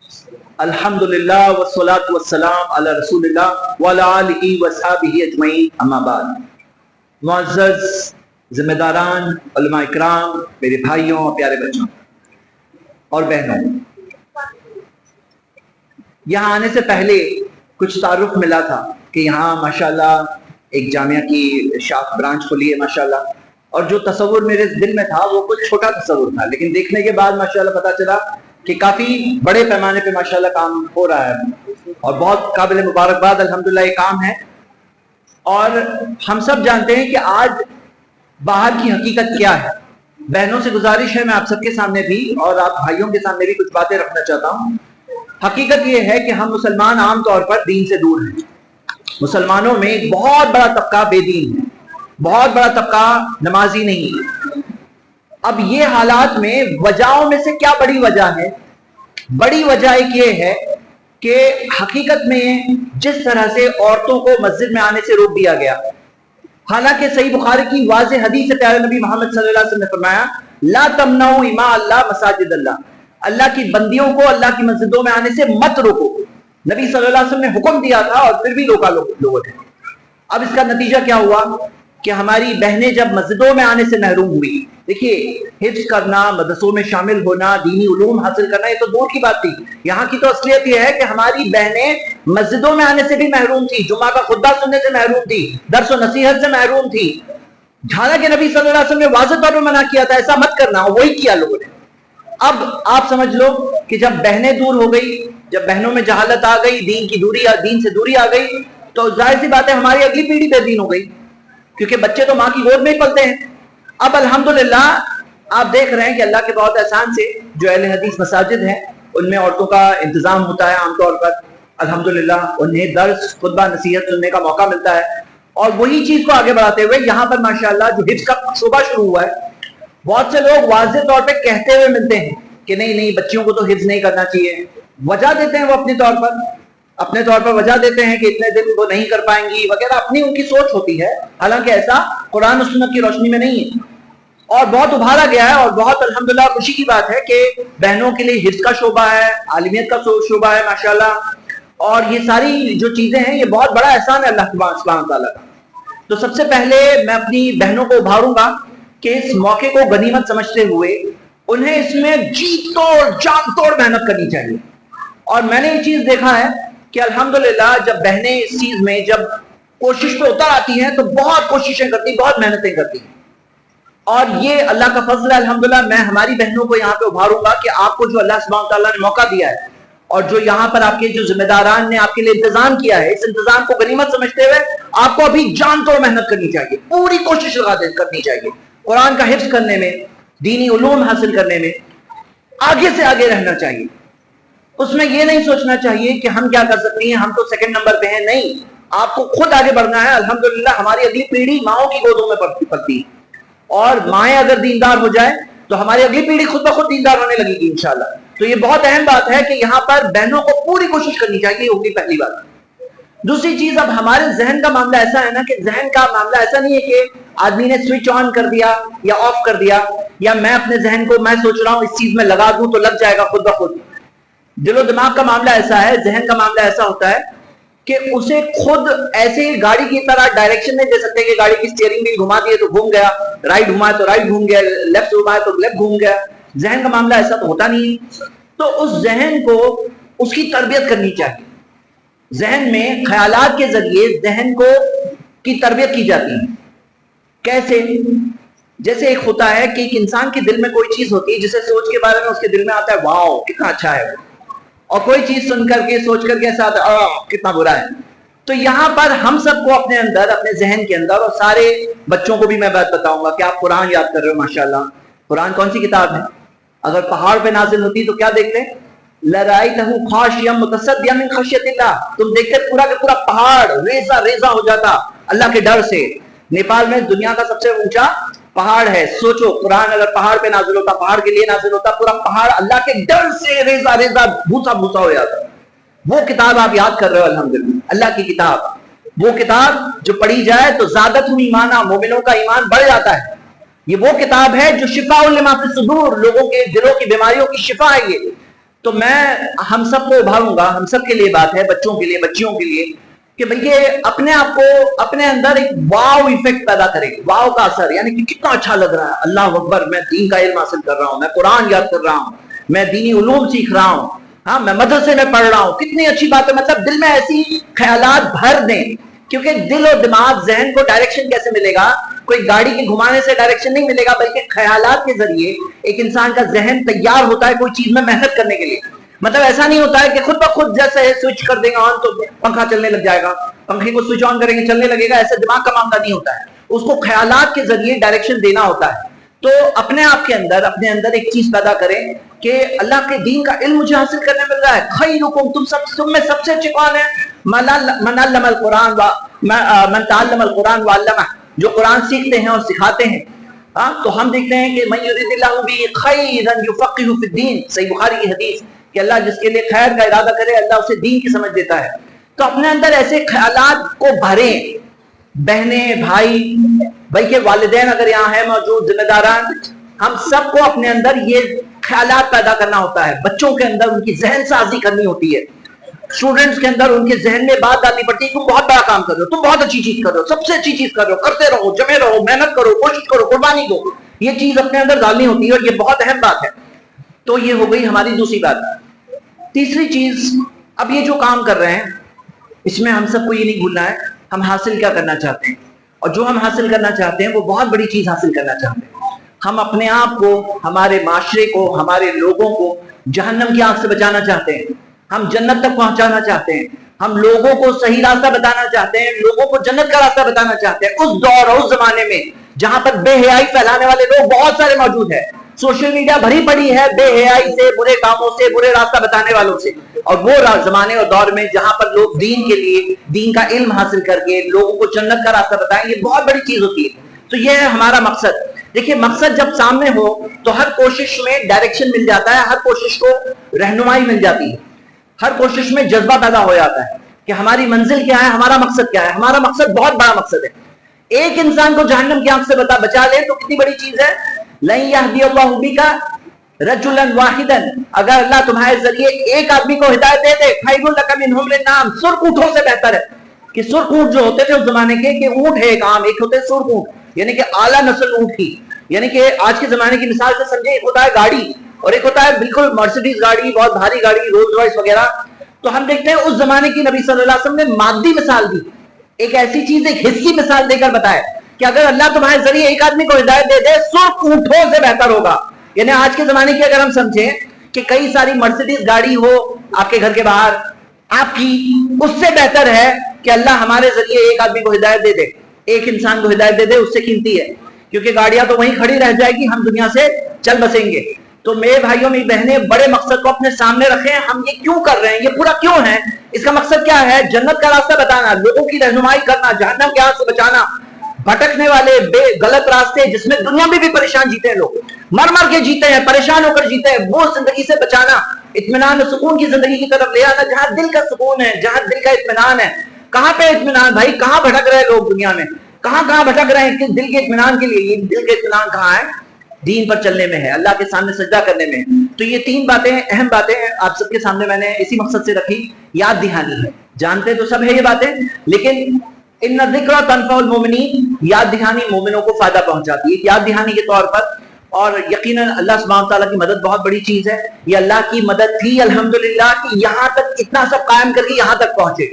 الحمدللہ والصلاة والسلام علی رسول اللہ وعلی آلہ وصحبہ اجمعین، اما بعد۔ معزز ذمہ داران، علماء اکرام، میرے بھائیوں، پیارے بچوں اور بہنوں، یہاں آنے سے پہلے کچھ تعارف ملا تھا کہ یہاں ماشاءاللہ ایک جامعہ کی شاخ برانچ کھلی ہے ماشاءاللہ، اور جو تصور میرے دل میں تھا وہ کچھ چھوٹا تصور تھا، لیکن دیکھنے کے بعد ماشاءاللہ پتا چلا کہ کافی بڑے پیمانے پہ ماشاءاللہ کام ہو رہا ہے اور بہت قابل مبارکباد الحمدللہ یہ کام ہے۔ اور ہم سب جانتے ہیں کہ آج باہر کی حقیقت کیا ہے۔ بہنوں سے گزارش ہے، میں آپ سب کے سامنے بھی اور آپ بھائیوں کے سامنے بھی کچھ باتیں رکھنا چاہتا ہوں۔ حقیقت یہ ہے کہ ہم مسلمان عام طور پر دین سے دور ہیں۔ مسلمانوں میں ایک بہت بڑا طبقہ بے دین ہے، بہت بڑا طبقہ نمازی نہیں ہے۔ اب یہ حالات میں وجہوں میں سے کیا بڑی وجہ ہے؟ بڑی وجہ ایک یہ ہے کہ حقیقت میں جس طرح سے عورتوں کو مسجد میں آنے سے روک دیا گیا، حالانکہ صحیح بخاری کی واضح حدیث سے پیارے نبی محمد صلی اللہ علیہ وسلم نے فرمایا لا تمنعوا اماء اللہ مساجد اللہ، اللہ کی بندیوں کو اللہ کی مسجدوں میں آنے سے مت روکو۔ نبی صلی اللہ علیہ وسلم نے حکم دیا تھا اور پھر بھی روکا لوگوں نے۔ اب اس کا نتیجہ کیا ہوا کہ ہماری بہنیں جب مسجدوں میں آنے سے محروم ہوئی، دیکھیے حفظ کرنا، مدرسوں میں شامل ہونا، دینی علوم حاصل کرنا یہ تو دور کی بات تھی، یہاں کی تو اصلیت یہ ہے کہ ہماری بہنیں مسجدوں میں آنے سے بھی محروم تھی، جمعہ کا خطبہ سننے سے محروم تھی، درس و نصیحت سے محروم تھی، حالانکہ نبی صلی اللہ علیہ وسلم نے واضح طور پر منع کیا تھا ایسا مت کرنا، وہی کیا لوگوں نے۔ اب آپ سمجھ لو کہ جب بہنیں دور ہو گئی، جب بہنوں میں جہالت آ گئی، دین سے دوری آ گئی، تو ظاہر سی بات ہے ہماری اگلی پیڑھی بے دین ہو گئی، کیونکہ بچے تو ماں کی گود میں ہی پلتے ہیں۔ اب الحمدللہ آپ دیکھ رہے ہیں کہ اللہ کے بہت احسان سے جو اہل حدیث مساجد ہیں ان میں عورتوں کا انتظام ہوتا ہے عام طور پر، الحمدللہ انہیں درس خطبہ نصیحت سننے کا موقع ملتا ہے، اور وہی چیز کو آگے بڑھاتے ہوئے یہاں پر ماشاءاللہ جو حفظ کا شعبہ شروع ہوا ہے، بہت سے لوگ واضح طور پہ کہتے ہوئے ملتے ہیں کہ نہیں بچیوں کو تو حفظ نہیں کرنا چاہیے، وجہ دیتے ہیں وہ اپنے طور پر وجہ دیتے ہیں کہ اتنے دن وہ نہیں کر پائیں گی وغیرہ، اپنی ان کی سوچ ہوتی ہے، حالانکہ ایسا قرآن و سنت کی روشنی میں نہیں ہے۔ اور بہت ابھارا گیا ہے اور بہت الحمدللہ خوشی کی بات ہے کہ بہنوں کے لیے حفظ کا شعبہ ہے، عالمیت کا شعبہ ہے ماشاءاللہ، اور یہ ساری جو چیزیں ہیں یہ بہت بڑا احسان ہے اللہ سبحانہ تعالیٰ کا۔ تو سب سے پہلے میں اپنی بہنوں کو ابھاروں گا کہ اس موقع کو غنیمت سمجھتے ہوئے انہیں اس میں جی توڑ جان توڑ محنت کرنی چاہیے۔ اور میں نے یہ چیز دیکھا ہے کہ الحمدللہ جب بہنیں اس چیز میں جب کوشش پہ اتر آتی ہیں تو بہت کوششیں کرتی، بہت محنتیں کرتی ہیں، اور یہ اللہ کا فضل ہے الحمدللہ۔ میں ہماری بہنوں کو یہاں پہ ابھاروں گا کہ آپ کو جو اللہ سبحانہ تعالیٰ نے موقع دیا ہے اور جو یہاں پر آپ کے جو ذمہ داران نے آپ کے لیے انتظام کیا ہے، اس انتظام کو غنیمت سمجھتے ہوئے آپ کو ابھی جان توڑ محنت کرنی چاہیے، پوری کوشش کرنی چاہیے، قرآن کا حفظ کرنے میں، دینی علوم حاصل کرنے میں آگے سے آگے رہنا چاہیے۔ اس میں یہ نہیں سوچنا چاہیے کہ ہم کیا کر سکتے ہیں، ہم تو سیکنڈ نمبر پہ ہیں، نہیں، آپ کو خود آگے بڑھنا ہے۔ الحمدللہ ہماری اگلی پیڑھی ماؤں کی گودوں میں پلتی ہے، اور مائیں اگر دیندار ہو جائیں تو ہماری اگلی پیڑھی خود بخود دیندار ہونے لگے گی انشاءاللہ۔ تو یہ بہت اہم بات ہے کہ یہاں پر بہنوں کو پوری کوشش کرنی چاہیے، یہ ہوگی پہلی بات۔ دوسری چیز، اب ہمارے ذہن کا معاملہ ایسا ہے نا کہ ذہن کا معاملہ ایسا نہیں ہے کہ آدمی نے سوئچ آن کر دیا یا آف کر دیا، یا میں اپنے ذہن کو میں سوچ رہا ہوں اس چیز میں لگا دوں تو لگ جائے گا خود بخود۔ دل و دماغ کا معاملہ ایسا ہے، ذہن کا معاملہ ایسا ہوتا ہے کہ اسے خود ایسے گاڑی کی طرح ڈائریکشن نہیں دے سکتے کہ گاڑی کی اسٹیئرنگ وہیل گھما دیے تو گھوم گیا، رائٹ گھمائے تو رائٹ گھوم گیا، لیفٹ گھمائے تو لیفٹ گھوم گیا۔ ذہن کا معاملہ ایسا تو ہوتا نہیں ہے۔ تو اس ذہن کو اس کی تربیت کرنی چاہیے۔ ذہن میں خیالات کے ذریعے ذہن کی تربیت کی جاتی ہے۔ کیسے؟ جیسے ایک ہوتا ہے کہ ایک انسان کے دل میں کوئی چیز ہوتی ہے جسے سوچ کے بارے میں اس کے دل میں آتا ہے واو کتنا اچھا ہے، اور کوئی چیز سن کر کے سوچ کر کے ایسا آتا ہے کتنا برا ہے۔ تو یہاں پر ہم سب کو اپنے اندر، اپنے ذہن کے اندر، اور سارے بچوں کو بھی میں بات بتاؤں گا کہ آپ قرآن یاد کر رہے ہو ماشاءاللہ۔ قرآن کون سی کتاب ہے؟ اگر پہاڑ پہ نازل ہوتی تو کیا دیکھتے؟ لَرَأَيْتَهُ خَاشِعًا مُتَصَدِّعًا مِنْ خَشْيَةِ اللَّهِ، تم دیکھتے پورا کا پورا پہاڑ ریزہ ریزہ ہو جاتا اللہ کے ڈر سے۔ نیپال میں دنیا کا سب سے اونچا پہاڑ ہے، سوچو قرآن اگر پہاڑ پہ نازل ہوتا، پہاڑ کے لیے نازل ہوتا، پورا پہاڑ اللہ کے ڈر سے ریزہ ریزہ بھوسا بھوسا ہو جاتا۔ وہ کتاب آپ یاد کر رہے ہو الحمدللہ، اللہ کی کتاب، وہ کتاب جو پڑھی جائے تو زادتہم ایمانا، مومنوں کا ایمان بڑھ جاتا ہے۔ یہ وہ کتاب ہے جو شفاء لما فی الصدور، لوگوں کے دلوں کی بیماریوں کی شفا ہے۔ تو میں ہم سب کو ابھاروں ہم سب کے لیے بات ہے، بچوں کے لیے، بچیوں کے لیے، کہ بلکہ اپنے آپ کو اپنے اندر ایک واو ایفیکٹ پیدا کرے، واو کا اثر، یعنی کہ کتنا اچھا لگ رہا ہے، اللہ اکبر، میں دین کا علم حاصل کر رہا ہوں، میں قرآن یاد کر رہا ہوں، میں دینی علوم سیکھ رہا ہوں، ہاں میں مدرسے میں پڑھ رہا ہوں، کتنی اچھی بات ہے. مطلب دل میں ایسی خیالات بھر دیں، کیونکہ دل اور دماغ، ذہن کو ڈائریکشن کیسے ملے گا؟ کوئی گاڑی کے گھمانے سے ڈائریکشن نہیں ملے گا، بلکہ خیالات کے ذریعے ایک انسان کا ذہن تیار ہوتا ہے کوئی چیز میں محنت کرنے کے لیے. مطلب ایسا نہیں ہوتا ہے کہ خود بخود جیسے سوئچ کر دے گا آن تو پنکھا چلنے لگ جائے گا، پنکھے کو سوئچ آن کریں گے چلنے لگے گا، ایسے دماغ کا معاملہ نہیں ہوتا ہے. اس کو خیالات کے ذریعے ڈائریکشن دینا ہوتا ہے. تو اپنے آپ کے اندر، اپنے اندر ایک چیز پیدا کریں کہ اللہ کے دین کا علم مجھے حاصل کرنے مل رہا ہے. خیرکم، تم میں سب سے اچھے کون ہیں؟ من علم القرآن من تعلم القرآن وعلمہ، جو قرآن سیکھتے ہیں اور سکھاتے ہیں. تو ہم دیکھتے ہیں کہ من یرید اللہ بہ خیرا یفقہہ فی الدین، صحیح بخاری کی حدیث، کہ اللہ جس کے لیے خیر کا ارادہ کرے اللہ اسے دین کی سمجھ دیتا ہے. تو اپنے اندر ایسے خیالات کو بھریں. بہنیں، بھائی، بلکہ والدین اگر یہاں ہیں موجود، ذمہ داران، ہم سب کو اپنے اندر یہ خیالات پیدا کرنا ہوتا ہے. بچوں کے اندر ان کی ذہن سازی کرنی ہوتی ہے، اسٹوڈنٹس کے اندر ان کے ذہن میں بات ڈالنی پڑتی ہے، تم بہت بڑا کام کر رہے ہو، تم بہت اچھی چیز کر رہے ہو، سب سے اچھی چیز کر رہے ہو، کرتے رہو، جمے رہو، محنت کرو، کوشش کرو، قربانی دو. یہ چیز اپنے اندر ڈالنی ہوتی ہے اور یہ بہت اہم بات ہے. تو یہ ہو گئی ہماری دوسری بات. تیسری چیز، اب یہ جو کام کر رہے ہیں اس میں ہم سب کو یہ نہیں بھولنا ہے ہم حاصل کیا کرنا چاہتے ہیں، اور جو ہم حاصل کرنا چاہتے ہیں وہ بہت بڑی چیز حاصل کرنا چاہتے ہیں. ہم اپنے آپ کو، ہمارے معاشرے کو، ہمارے لوگوں کو جہنم کی آگ سے بچانا چاہتے ہیں، ہم جنت تک پہنچانا چاہتے ہیں، ہم لوگوں کو صحیح راستہ بتانا چاہتے ہیں، لوگوں کو جنت کا راستہ بتانا چاہتے ہیں. اس دور اور اس زمانے میں جہاں پر بے حیائی پھیلانے والے لوگ بہت سارے موجود ہیں، سوشل میڈیا بھری پڑی ہے بے حیائی سے، برے کاموں سے، برے راستہ بتانے والوں سے. اور وہ زمانے اور دور میں جہاں پر لوگ دین کے لیے، دین کا علم حاصل کر کے لوگوں کو جنت کا راستہ بتائیں، یہ بہت بڑی چیز ہوتی ہے. تو یہ ہے ہمارا مقصد. دیکھیے، مقصد جب سامنے ہو تو ہر کوشش میں ڈائریکشن مل جاتا ہے، ہر کوشش کو رہنمائی مل جاتی ہے، ہر کوشش میں جذبہ پیدا ہو جاتا ہے کہ ہماری منزل کیا ہے، ہمارا مقصد کیا ہے. ہمارا مقصد بہت بڑا مقصد ہے. ایک انسان کو جہنم کی آنکھ سے بچا لے تو کتنی بڑی چیز ہے. لن یہدی اللہ بک رجلا واحدا، اگر اللہ تمہارے ذریعے ایک آدمی کو ہدایت دے دے، خیر لک من حمر النعام، سرخ اونٹوں سے بہتر ہے. کہ سرخ اونٹ جو ہوتے تھے اس زمانے کے، کہ اونٹ ہے ایک عام، ایک ہوتے سرخ اونٹ، یعنی کہ اعلیٰ نسل اونٹ کی. یعنی کہ آج کے زمانے کی مثال سے سمجھے، ایک ہوتا ہے گاڑی اور ایک ہوتا ہے بالکل مرسیڈیز گاڑی، بہت بھاری گاڑی، رولز رائس وغیرہ. تو ہم دیکھتے ہیں اس زمانے کی نبی صلی اللہ علیہ وسلم نے مادی مثال دی، ایک ایسی چیز، ایک حصی مثال دے کر بتایا کہ اگر اللہ تمہارے ذریعے ایک آدمی کو ہدایت دے دے، سرخ اونٹوں سے بہتر ہوگا. یعنی آج کے زمانے کی اگر ہم سمجھیں کہ کئی ساری مرسیڈیز گاڑی ہو آپ کے گھر کے باہر آپ کی، اس سے بہتر ہے کہ اللہ ہمارے ذریعے ایک آدمی کو ہدایت دے دے، ایک انسان کو ہدایت دے دے، اس سے قیمتی ہے. کیونکہ گاڑیاں تو وہیں کھڑی رہ جائے گی، ہم دنیا سے چل بسیں گے. تو میرے بھائیوں، میری بہنیں، بڑے مقصد کو اپنے سامنے رکھیں. ہم یہ کیوں کر رہے ہیں، یہ پورا کیوں ہے، اس کا مقصد کیا ہے؟ جنت کا راستہ بتانا، لوگوں کی رہنمائی کرنا، جہنم کے آگ سے بچانا. بھٹکنے والے غلط راستے جس میں دنیا میں بھی پریشان جیتے ہیں، لوگ مر کے جیتے ہیں، پریشان ہو کر جیتے ہیں، وہ زندگی سے بچانا، اطمینان و سکون کی زندگی کی طرف لے آنا، جہاں دل کا سکون ہے، جہاں دل کا اطمینان ہے. کہاں پہ اطمینان بھائی؟ کہاں بھٹک رہے لوگ دنیا میں، کہاں بھٹک رہے ہیں دل کے اطمینان کے لیے. یہ دل کے اطمینان کہاں ہے؟ دین پر چلنے میں ہے، اللہ کے سامنے سجدہ کرنے میں. تو یہ تین باتیں، اہم باتیں آپ سب کے سامنے میں نے اسی مقصد سے رکھی. یاد دہانی ہے، جانتے تو سب ہے یہ باتیں، لیکن ان الذکر تنفع المؤمنین، یاد دہانی مومنوں کو فائدہ پہنچاتی ہے. یاد دہانی کے طور پر، اور یقیناً اللہ سبحانہ تعالیٰ کی مدد بہت بڑی چیز ہے. یہ اللہ کی مدد تھی الحمدللہ کہ یہاں تک اتنا سب قائم کر کے یہاں تک پہنچے.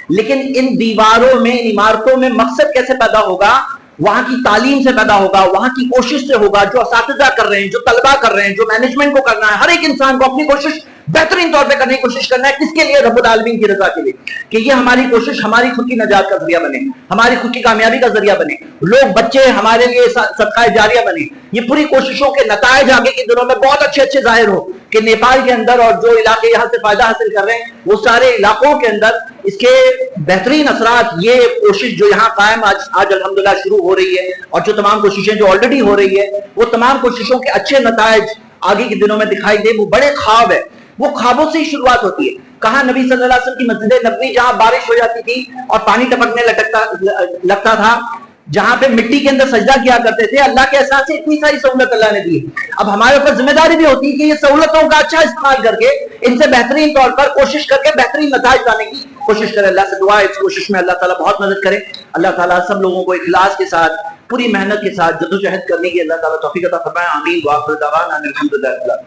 لیکن ان دیواروں میں، ان عمارتوں میں مقصد کیسے پیدا ہوگا؟ وہاں کی تعلیم سے پیدا ہوگا، وہاں کی کوشش سے ہوگا، جو اساتذہ کر رہے ہیں، جو طلبہ کر رہے ہیں، جو مینجمنٹ کو کرنا ہے. ہر ایک انسان کو اپنی کوشش بہترین طور پہ کرنے کی کوشش کرنا ہے. کس کے لیے؟ رب العالمین کی رضا کے لیے، کہ یہ ہماری کوشش ہماری خود کی نجات کا ذریعہ بنے، ہماری خود کی کامیابی کا ذریعہ بنے، لوگ بچے ہمارے لیے صدقہ جاریہ بنے. یہ پوری کوششوں کے نتائج آگے کے دنوں میں بہت اچھے ظاہر ہو کہ نیپال کے اندر اور جو علاقے یہاں سے فائدہ حاصل کر رہے ہیں وہ سارے علاقوں کے اندر اس کے بہترین اثرات، یہ کوشش جو یہاں قائم آج الحمدللہ شروع ہو رہی ہے، اور جو تمام کوششیں جو آلریڈی ہو رہی ہے، وہ تمام کوششوں کے اچھے نتائج آگے کے دنوں میں دکھائی دے. وہ بڑے خواب ہے، وہ خوابوں سے ہی شروعات ہوتی ہے. کہاں نبی صلی اللہ علیہ وسلم کی مسجد نبوی جہاں بارش ہو جاتی تھی اور پانی ٹپکنے لگتا تھا، جہاں پہ مٹی کے اندر سجدہ کیا کرتے تھے، اللہ کے احسان سے اتنی ساری سہولت اللہ نے دی. اب ہمارے اوپر ذمہ داری بھی ہوتی ہے کہ یہ سہولتوں کا اچھا استعمال کر کے ان سے بہترین طور پر کوشش کر کے بہترین نتائج لانے کی کوشش کرے. اللہ سے دعا ہے اس کوشش میں اللہ تعالیٰ بہت مدد کرے. اللہ تعالیٰ سب لوگوں کو اخلاص کے ساتھ پوری محنت کے ساتھ جدوجہد کرنے کی اللہ تعالیٰ توفیق عطا فرمائے. آمین. وآخر دعوانا ان الحمد للہ.